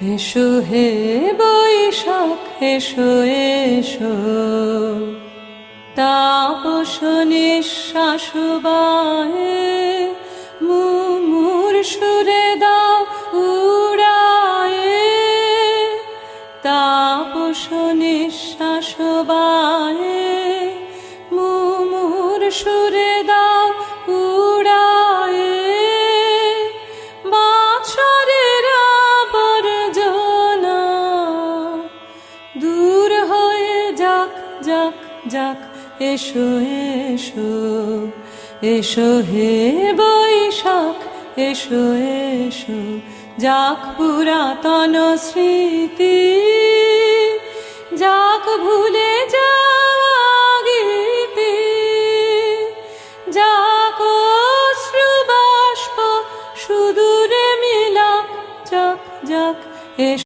এসো হে বৈশাখ এসো এসো, তাপস নিঃশ্বাস বায়ে মুমুর সুরে দাও উড়ায়ে, তাপস নিঃশ্বাস বায়ে মুমুর সুরে দাও উড়ায়ে। বাছরের আবর্জনা দূর হয়ে যাক যাক যাক, এসো এসো এসো হে বৈশাখ এসো এসো, যাক পুরাতন স্মৃতি, যাক ভুলে যাওয়া গীতি, যাক অশ্রু বাষ্প সুদূরে মিলাক, যাক যাক এসো।